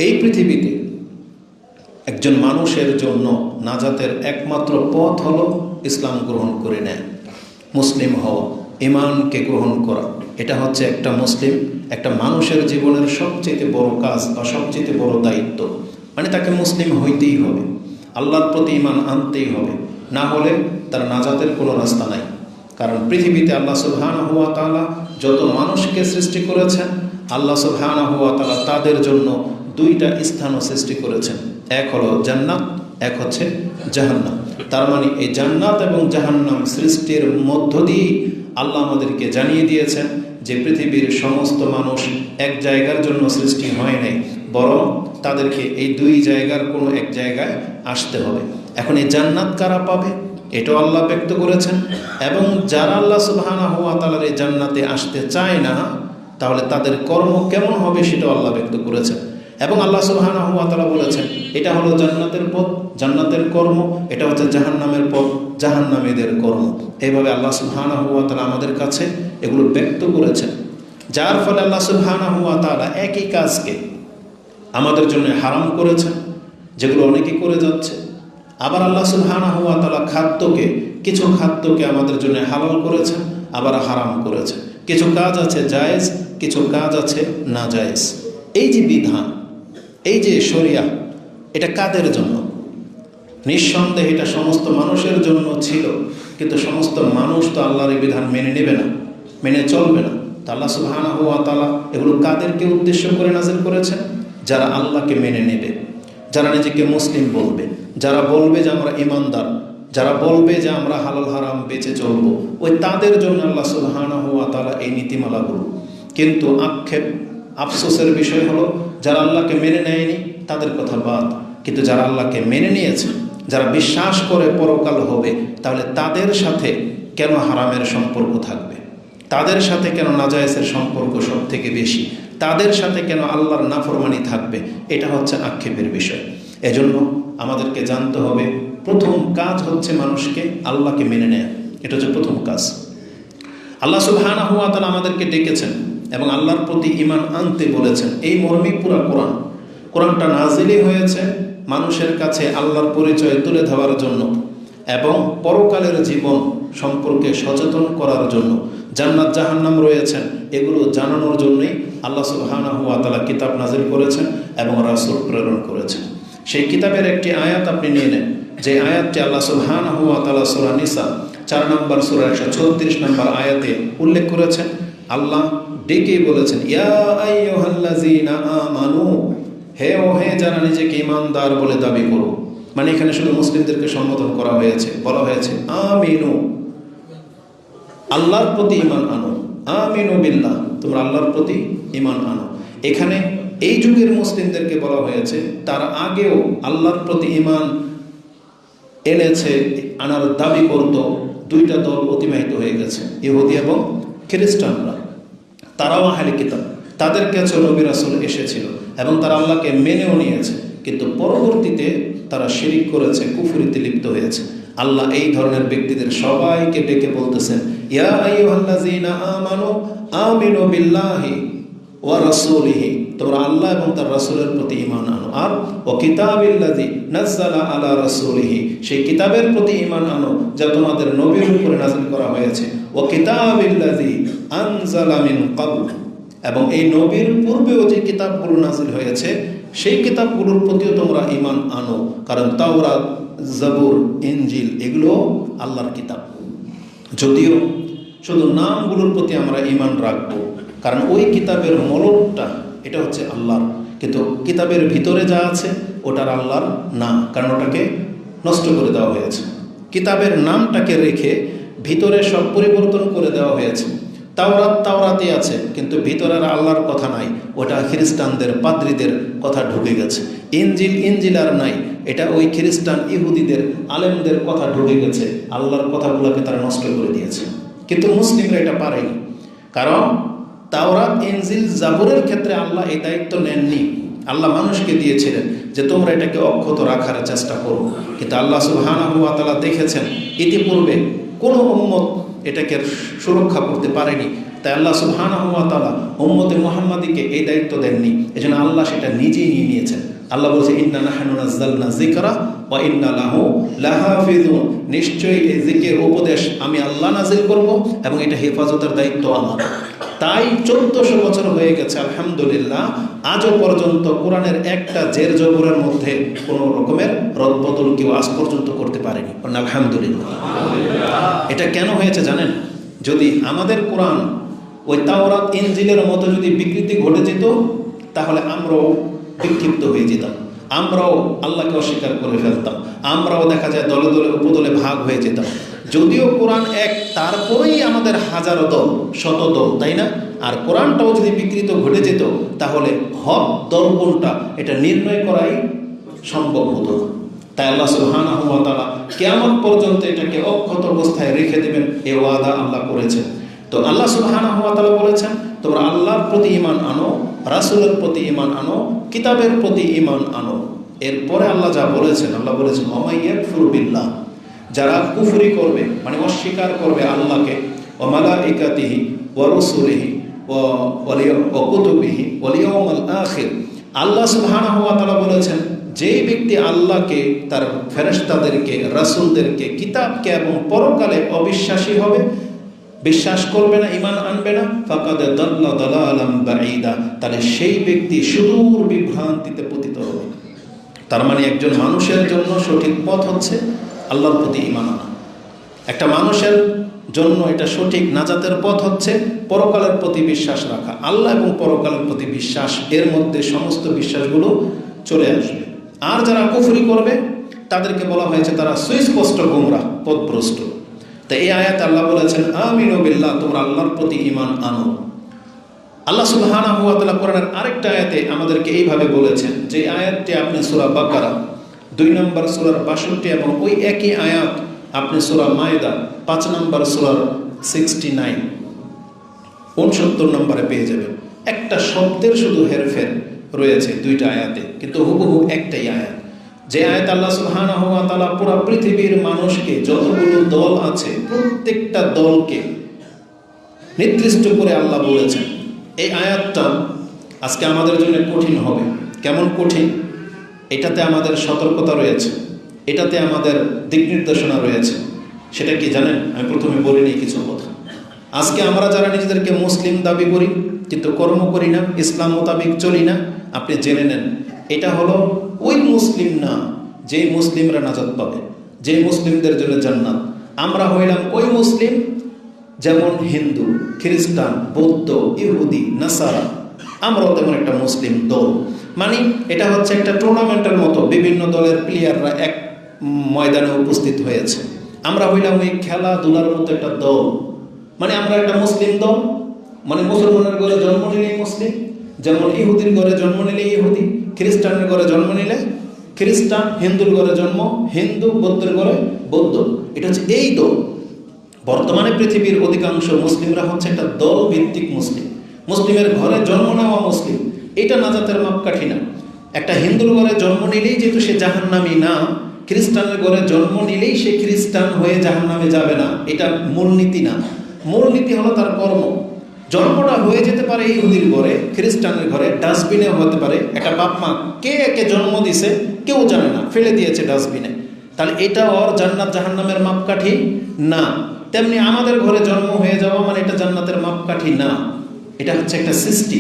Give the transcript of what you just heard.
এই পৃথিবীতে একজন মানুষের জন্য নাজাতের একমাত্র পথ হলো ইসলাম গ্রহণ করে নেয়, মুসলিম হওয়া, ঈমানকে গ্রহণ করা। এটা হচ্ছে একটা মানুষের জীবনের সবচেয়ে বড় কাজ বা সবচেয়ে বড় দায়িত্ব। মানে তাকে মুসলিম হইতেই হবে, আল্লাহর প্রতি ঈমান আনতেই হবে, না হলে তার নাজাতের কোনো রাস্তা নাই। কারণ পৃথিবীতে আল্লাহ সুবহানাহু ওয়া তাআলা যত মানুষকে সৃষ্টি করেছেন, আল্লাহ সুবহানাহু ওয়া তাআলা তাদের জন্য দুইটা স্থানও সৃষ্টি করেছেন। এক হলো জান্নাত, এক হচ্ছে জাহান্নাম। তার মানে এই জান্নাত এবং জাহান্নাম সৃষ্টির মধ্য দিয়ে আল্লাহ আমাদেরকে জানিয়ে দিয়েছেন যে পৃথিবীর সমস্ত মানুষ এক জায়গার জন্য সৃষ্টি হয় নাই, বরং তাদেরকে এই দুই জায়গার কোনো এক জায়গায় আসতে হবে। এখন এই জান্নাত কারা পাবে এটাও আল্লাহ ব্যক্ত করেছেন, এবং যারা আল্লাহ সুবহানাহু ওয়া তাআলার এই জান্নাতে আসতে চায় না, তাহলে তাদের কর্ম কেমন হবে সেটাও আল্লাহ ব্যক্ত করেছেন। এবং আল্লাহ সুবহানাহু ওয়া তাআলা বলেছেন এটা হলো জান্নাতের পথ, জান্নাতের কর্ম, এটা হচ্ছে জাহান্নামের পথ, জাহান্নামীদের কর্ম। এইভাবে আল্লাহ সুবহানাহু ওয়া তাআলা আমাদের কাছে এগুলো ব্যক্ত করেছেন, যার ফলে আল্লাহ সুবহানাহু ওয়া তাআলা একই কাজকে আমাদের জন্য হারাম করেছেন, যেগুলো অনেকেই করে যাচ্ছে। আবার আল্লাহ সুবহানাহু ওয়া তাআলা কিছু খাদ্যকে আমাদের জন্য হালাল করেছেন, আবার হারাম করেছেন। কিছু কাজ আছে জায়েজ, কিছু কাজ আছে না জায়েজ। এই যে বিধান, এই যে শরিয়া, এটা কাদের জন্য? নিঃসন্দেহে এটা সমস্ত মানুষের জন্য ছিল, কিন্তু সমস্ত মানুষ তো আল্লাহর এই বিধান মেনে নেবে না, মেনে চলবে না। তা আল্লাহ সুবহানাহু ওয়া তাআলা এগুলো কাদেরকে উদ্দেশ্য করে নাযিল করেছেন? যারা আল্লাহকে মেনে নেবে, যারা নিজেকে মুসলিম বলবে, যারা বলবে যে আমরা ঈমানদার, যারা বলবে যে আমরা হালাল হারাম বেঁচে চলবো, ওই তাদের জন্য আল্লাহ সুবহানাহু ওয়া তাআলা এই নীতিমালাগুলো। কিন্তু আফসোসের বিষয় হলো যারা আল্লাহকে মেনে নেয়নি তাদের কথা বাদ, কিন্তু যারা আল্লাহকে মেনে নিয়েছে, যারা বিশ্বাস করে পরকাল হবে, তাহলে তাদের সাথে কেন হারামের সম্পর্ক থাকবে? তাদের সাথে কেন নাজায়েজের সম্পর্ক সব থেকে বেশি? তাদের সাথে কেন আল্লাহর নাফরমানি থাকবে? এটা হচ্ছে আক্ষেপের বিষয়। এজন্য আমাদেরকে জানতে হবে, প্রথম কাজ হচ্ছে মানুষকে আল্লাহকে মেনে নেয়া। এটা হচ্ছে প্রথম কাজ। আল্লাহ সুবহানাহু ওয়া তাআলা আমাদেরকে ডেকেছেন এবং আল্লাহর প্রতি ঈমান আনতে বলেছেন। এই মর্মে পুরা কোরআনটা নাজিলই হয়েছে মানুষের কাছে আল্লাহর পরিচয় তুলে ধরার জন্য এবং পরকালের জীবন সম্পর্কে সচেতন করার জন্য। জান্নাত জাহান্নাম রয়েছেন, এগুলো জানানোর জন্যই আল্লাহ সুবহানাহু ওয়া তাআলা কিতাব নাজিল করেছেন এবং রাসূল প্রেরণ করেছেন। সেই কিতাবের একটি আয়াত আপনি নিয়ে নেন, যে আয়াতটি আল্লাহ সুবহানাহু ওয়া তাআলা সূরা নিসা 4 নম্বর সূরা 136 নম্বর আয়াতে উল্লেখ করেছেন। আল্লাহ ডেকে বলেছেন, ইয়া আইয়ুহাল্লাযীনা আমানু, হে যারা নিজেকে ঈমানদার বলে দাবি করো। মানে এখানে শুধু মুসলিমদেরকে সম্বোধন করা হয়েছে, বলা হয়েছে আমিনু, আল্লাহর প্রতি ঈমান আনো। আমিনু বিল্লাহ, তোমরা আল্লাহর প্রতি ঈমান আনো। এখানে এই যুগের মুসলিমদেরকে বলা হয়েছে, তার আগেও আল্লাহর প্রতি ঈমান এনেছে, আনার দাবি করত দুইটা দল অতিবাহিত হয়ে গেছে, ইহুদি এবং খ্রিস্টানরা। তারাও আহলে কিতাব, তাদের কাছে নবী রাসূল এসেছিল এবং তারা আল্লাহকে মেনেও নিয়েছে, কিন্তু পরবর্তীতে তারা শিরিক করেছে, কুফরিতে লিপ্ত হয়েছে। আল্লাহ এই ধরনের ব্যক্তিদের সবাইকে ডেকে বলতেছেন, ইয়া আইয়ুহাল্লাযীনা আমানু আমিনু বিল্লাহি ওয়া রাসূলিহি, তোমরা আল্লাহ এবং তার রাসূলের প্রতি ঈমান আনো। আর ও কিতাবিল্লাযী নাযালা আলা রাসূলিহি, সেই কিতাবের প্রতি ঈমান আনো যা তোমাদের নবীর উপরে নাযিল করা হয়েছে। ও কিতাবিল্লাযী আনজালা মিন ক্বাবল, এবং এই নবীর পূর্বেও যে কিতাবগুলো নাযিল হয়েছে সেই কিতাবগুলোর প্রতিও তোমরা ঈমান আনো। কারণ তাওরাত, জাবুর, ইনজিল এগুলো আল্লাহর কিতাব। যদিও শুধু নামগুলোর প্রতি আমরা ঈমান রাখবো, কারণ ওই কিতাবের মূলটা এটা হচ্ছে আল্লাহর, কিন্তু কিতাবের ভিতরে যা আছে ওটার আল্লাহর না, কারণ ওটাকে নষ্ট করে দেওয়া হয়েছে। কিতাবের নামটাকে রেখে ভিতরে সব পরিবর্তন করে দেওয়া হয়েছে। তাওরাতে আছে, কিন্তু ভিতরের আল্লাহর কথা নাই, ওটা খ্রিস্টানদের পাদ্রীদের কথা ঢুকে গেছে। ইনজিল আর নাই, এটা ওই খ্রিস্টান ইহুদিদের আলেমদের কথা ঢুকে গেছে, আল্লাহর কথাগুলোকে তারা নষ্ট করে দিয়েছে। কিন্তু মুসলিমরা এটা পারেনি, কারণ তাওরাত, ইনজিল, জাবুরের ক্ষেত্রে আল্লাহ এই দায়িত্ব নেননি। আল্লাহ মানুষকে দিয়েছিলেন যে তোমরা এটাকে অক্ষত রাখার চেষ্টা করো, কিন্তু আল্লাহ সুবহানাহু ওয়া তাআলা দেখেছেন ইতিপূর্বে কোনো উম্মত এটাকে সুরক্ষা করতে পারেনি, তাই আল্লাহ সুবহানাহু ওয়া তাআলা উম্মতে মুহাম্মাদীকে এই দায়িত্ব দেননি, এজন্য আল্লাহ সেটা নিজেই নিয়ে নিয়েছেন। আল্লাহ বলছে ইন্না নাহনু নাযালনা যিকরা ওয়া ইন্না লাহু লাহাফিজুন, নিশ্চয়ই এই জিকির উপদেশ আমি আল্লাহ নাজিল করব এবং এটা হেফাজতের দায়িত্ব আমার। তাই 1400 বছর হয়ে গেছে আলহামদুলিল্লাহ, আজও পর্যন্ত কোরআনের একটা জের জবরের মধ্যে কোনো রকমের রদবদল কেউ আজ পর্যন্ত করতে পারেনি। আলহামদুলিল্লাহ। এটা কেন হয়েছে জানেন? যদি আমাদের কোরআন ওই তাওরাত ইনজিলের মতো যদি বিকৃতি ঘটে যেত, তাহলে আমরাও বিক্ষিপ্ত হয়ে যেতাম, আমরাও আল্লাহকে অস্বীকার করে ফেলতাম, আমরাও দেখা যায় দলে দলে উপদলে ভাগ হয়ে যেতাম। যদিও কোরআন এক, তারপরেই আমাদের হাজারো দল, শত দল, তাই না? আর কোরআনটাও যদি বিকৃত ঘটে যেত, তাহলে হক দল কোনটা এটা নির্ণয় করাই সম্ভব হতো না। তাই আল্লাহ সুবহানাহু ওয়া তাআলা কিয়ামত পর্যন্ত এটাকে অক্ষত অবস্থায় রেখে দেবেন, এ ওয়াদা আল্লাহ করেছেন। তো আল্লাহ সুবহানাহু ওয়া তাআলা বলেছেন, তোমরা আল্লাহর প্রতি ঈমান আনো, রাসূলের প্রতি ঈমান আনো, কিতাবের প্রতি ঈমান আনো। এরপরে আল্লাহ যা বলেছেন, আল্লাহ বলেছেন ওমাই ইয়াকফুর বিল্লাহ, যারা কুফরি করবে মানে অস্বীকার করবে আল্লাহকে, ওয়া মালাইকাতিহি ওয়া রাসূলিহি ওয়া কুতুবিহি ওয়াল ইয়াউমিল আখির। আল্লাহ সুবহানাহু ওয়া তাআলা বলেছেন, যেই ব্যক্তি আল্লাহকে, তার ফেরেশতাদেরকে, রাসূলদেরকে, কিতাবকে এবং পরকালে অবিশ্বাসী হবে, বিশ্বাস করবে না, ঈমান আনবে না, ফাকাদ দাল্লা দালালাম বাঈদা, তাহলে সেই ব্যক্তি সুদূর বিভ্রান্তিতে পতিত হবে। তার মানে একজন মানুষের জন্য সঠিক পথ হচ্ছে আল্লাহর প্রতি ঈমান আনা। একটা মানুষের জন্য এটা সঠিক নাজাতের পথ হচ্ছে পরকালের প্রতি বিশ্বাস রাখা। আল্লাহ এবং পরকালের প্রতি বিশ্বাস, এর মধ্যে সমস্ত বিশ্বাসগুলো চলে আসবে। আর যারা কুফরি করবে তাদেরকে বলা হয়েছে তারা সুস্পষ্ট গোমরাহ, পথভ্রষ্ট। তো এই আয়াতে আল্লাহ বলেছেন আমিনু বিল্লাহ, তোমরা আল্লাহর প্রতি ঈমান আনো। আল্লাহ সুবহানাহু ওয়া তাআলা কোরআনের আরেকটা আয়াতে আমাদেরকে এইভাবে বলেছেন, যে আয়াতটি আপনি সূরা বাকারা 2 নম্বর সূরার 62 এবং ওই একই আয়াত আপনি সূরা মায়েদা 5 নম্বর সূরার 69 69 নম্বরে পেয়ে যাবেন। একটা শব্দের শুধু হেরফের রয়েছে দুইটা আয়াতে, কিন্তু হুবহু একটাই আয়াত। যে আয়াত আল্লাহ সুবহানাহু ওয়া তাআলা পুরো পৃথিবীর মানুষকে, যতগুলো দল আছে প্রত্যেকটা দলকে নির্দিষ্ট করে আল্লাহ বলেছেন। এই আয়াতটা আজকে আমাদের জন্য কঠিন হবে। কেমন কঠিন? এটাতে আমাদের সতর্কতা রয়েছে, এটাতে আমাদের দিক নির্দেশনা রয়েছে। সেটা কি জানেন? আমি প্রথমে বলে নিই কিছু কথা। আজকে আমরা যারা নিজেদেরকে মুসলিম দাবি করি কিন্তু কর্ম করি না, ইসলাম মোতাবেক চলি না, আপনি জেনে নেন এটা হলো ওই মুসলিম না যে মুসলিমরা নাজাত পাবে, যে মুসলিমদের জন্য জান্নাত। আমরা হইলাম ওই মুসলিম যেমন হিন্দু, খ্রিস্টান, বৌদ্ধ, ইহুদি, নাসারা, আমরাও তেমন একটা মুসলিম দল। মানে এটা হচ্ছে একটা টুর্নামেন্টের মতো, বিভিন্ন দলের প্লেয়াররা এক ময়দানে উপস্থিত হয়েছে। আমরা হইলাম ওই খেলাধুলার মতো একটা দল। মানে আমরা একটা মুসলিম দল, মানে মুসলমানের ঘরে জন্ম নিলেই মুসলিম, যেমন ইহুদির ঘরে জন্ম নিলে ইহুদি, খ্রিস্টানের ঘরে জন্ম নিলে খ্রিস্টান, হিন্দুর ঘরে জন্ম হিন্দু, বৌদ্ধের ঘরে বৌদ্ধ। এটা হচ্ছে এই দল। বর্তমানে পৃথিবীর অধিকাংশ মুসলিমরা হচ্ছে একটা দল ভিত্তিক মুসলিম। মুসলিমের ঘরে জন্ম নেওয়া মুসলিম, এটা নাজাতের মাপকাঠি না। একটা হিন্দুর ঘরে জন্ম নিলেই যেহেতু সে জাহান্নামী না, খ্রিস্টানের ঘরে জন্ম নিলেই সে খ্রিস্টান হয়ে জাহান্নামে যাবে না, এটা মূলনীতি না। মূলনীতি হলো তার কর্ম। জন্মটা হয়ে যেতে পারে ইহুদির ঘরে, খ্রিস্টানের ঘরে, ডাস্টবিনে হতে পারে। একটা বাপ মা কে একে জন্ম দিছে কেউ জানে না, ফেলে দিয়েছে ডাস্টবিনে, তাহলে এটা ওর জান্নাত জাহান্নামের মাপকাঠি না। তেমনি আমাদের ঘরে জন্ম হয়ে যাওয়া মানে এটা জান্নাতের মাপকাঠি না, এটা হচ্ছে একটা সৃষ্টি।